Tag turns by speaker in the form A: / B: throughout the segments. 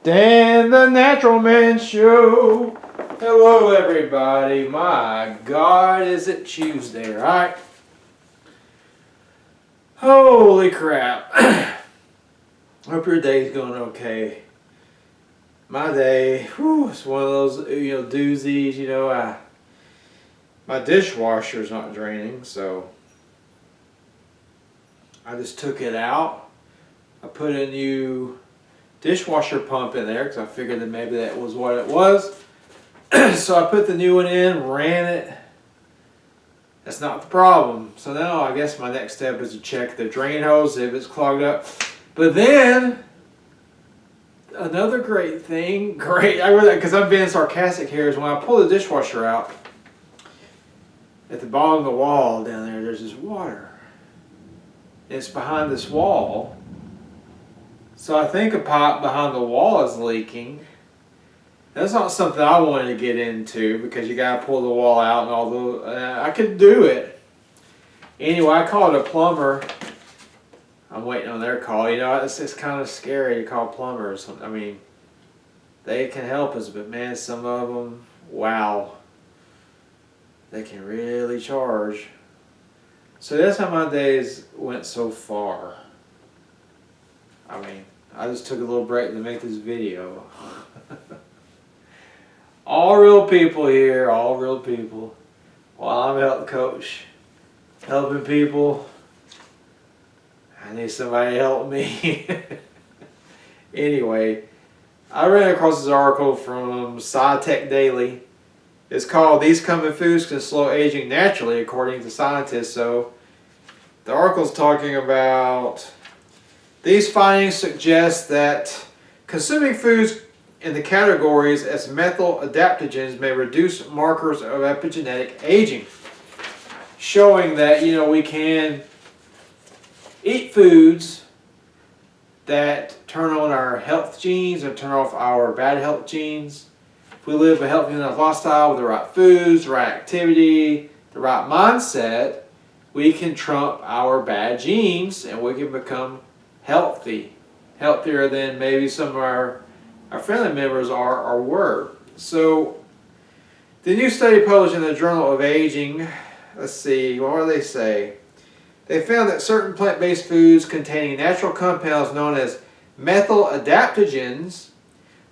A: Dan the Natural Man Show. Hello everybody. My God, is it Tuesday, right? Holy crap. Hope your day's going okay. My day, it's one of those, doozies, my dishwasher's not draining, so I just took it out. I put a new dishwasher pump in there because I figured that maybe that was what it was. So I put the new one in, ran it. That's not the problem. So now I guess my next step is to check the drain hose if it's clogged up. But then another great thing, because I'm being sarcastic here, is when I pull the dishwasher out, at the bottom of the wall down there, there's this water. It's behind this wall. So I think a pipe behind the wall is leaking. That's not something I wanted to get into because you gotta pull the wall out and all the. I could do it. Anyway, I called a plumber. I'm waiting on their call. It's kind of scary to call plumbers. I mean, they can help us, but man, some of them, wow, they can really charge. So that's how my days went so far. I mean, I just took a little break to make this video. All real people here, all real people. While I'm a health coach, helping people, I need somebody to help me. Anyway, I ran across this article from SciTech Daily. It's called "These Coming Foods Can Slow Aging Naturally," according to scientists. So the article's talking about these findings suggest that consuming foods in the categories as methyl adaptogens may reduce markers of epigenetic aging, showing that we can eat foods that turn on our health genes and turn off our bad health genes. If we live a healthy enough lifestyle with the right foods, the right activity, the right mindset, we can trump our bad genes and we can become healthier than maybe some of our family members are or were. So the new study published in the Journal of Aging, let's see, what do they say? They found that certain plant-based foods containing natural compounds known as methyl adaptogens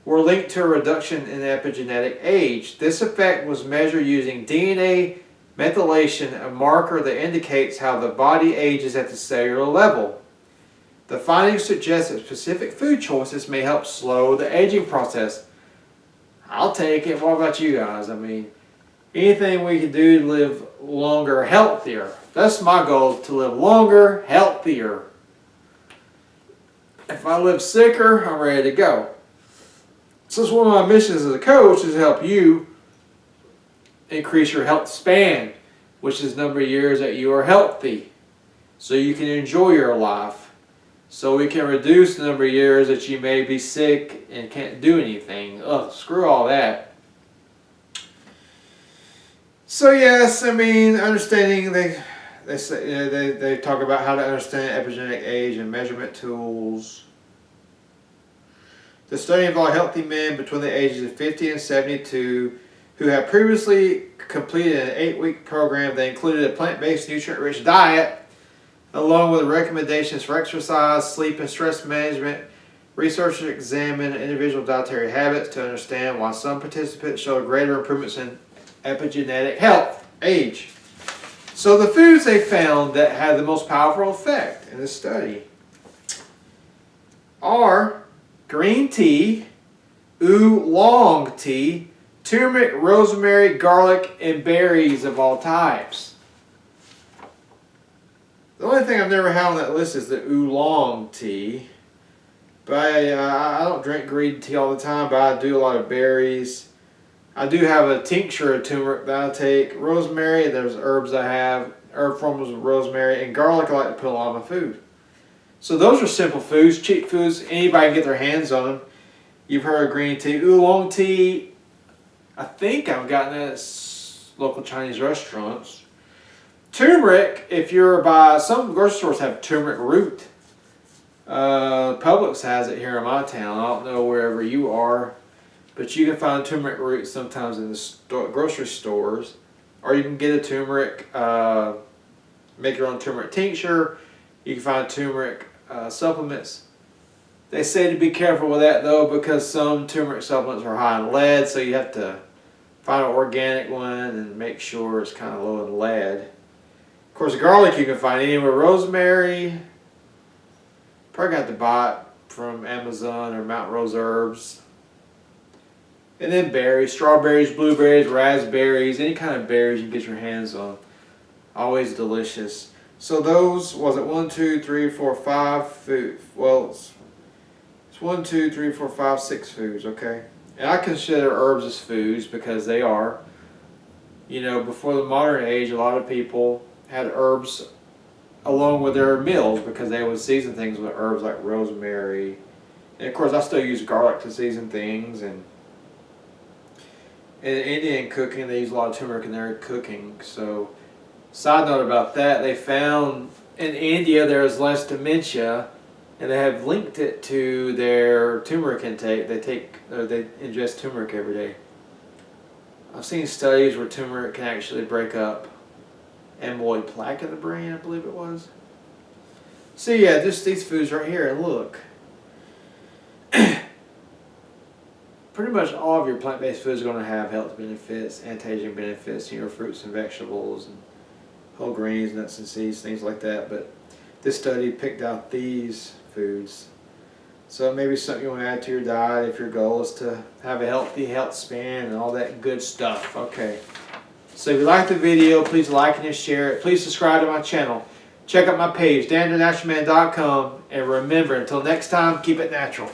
A: were linked to a reduction in epigenetic age. This effect was measured using DNA methylation, a marker that indicates how the body ages at the cellular level. The findings suggest that specific food choices may help slow the aging process. I'll take it. What about you guys? I mean, anything we can do to live longer, healthier. That's my goal, to live longer, healthier. If I live sicker, I'm ready to go. So one of my missions as a coach is to help you increase your health span, which is the number of years that you are healthy, so you can enjoy your life. So we can reduce the number of years that you may be sick and can't do anything. Ugh, screw all that. So yes, I mean, understanding they talk about how to understand epigenetic age and measurement tools. The study involved healthy men between the ages of 50 and 72 who had previously completed an 8-week program that included a plant-based, nutrient-rich diet, along with recommendations for exercise, sleep, and stress management. Researchers examined individual dietary habits to understand why some participants showed greater improvements in epigenetic health, age. So the foods they found that had the most powerful effect in this study are green tea, oolong tea, turmeric, rosemary, garlic, and berries of all types. The only thing I've never had on that list is the oolong tea. But I don't drink green tea all the time, but I do a lot of berries. I do have a tincture of turmeric that I take. Rosemary, there's herbs I have, herb forms of rosemary, and garlic I like to put a lot of my food. So those are simple foods, cheap foods, anybody can get their hands on them. You've heard of green tea. Oolong tea, I think I've gotten that at local Chinese restaurants. Turmeric, if you're by, some grocery stores have turmeric root. Publix has it here in my town. I don't know wherever you are, but you can find turmeric roots sometimes in the grocery stores, or you can get a turmeric, make your own turmeric tincture. You can find turmeric supplements. They say to be careful with that though, because some turmeric supplements are high in lead, so you have to find an organic one and make sure it's kind of low in lead. Of course, garlic you can find anywhere. Rosemary, probably got to buy it from Amazon or Mount Rose Herbs. And then berries, strawberries, blueberries, raspberries, any kind of berries you can get your hands on. Always delicious. So those, was it 1, 2, 3, 4, 5 food? Well, it's 1, 2, 3, 4, 5, 6 foods, okay? And I consider herbs as foods because they are. You know, before the modern age, a lot of people had herbs along with their meals because they would season things with herbs like rosemary. And of course, I still use garlic to season things. And in Indian cooking, they use a lot of turmeric in their cooking. So, side note about that, they found in India there is less dementia, and they have linked it to their turmeric intake. They ingest turmeric every day. I've seen studies where turmeric can actually break up amyloid plaque in the brain, I believe it was. So yeah, just these foods right here, and look. Pretty much all of your plant-based foods are going to have health benefits, anti-aging benefits, you know, fruits and vegetables, and whole grains, nuts and seeds, things like that. But this study picked out these foods. So maybe something you want to add to your diet if your goal is to have a healthy health span and all that good stuff. Okay. So if you like the video, please like and share it. Please subscribe to my channel. Check out my page, danthenaturalman.com. And remember, until next time, keep it natural.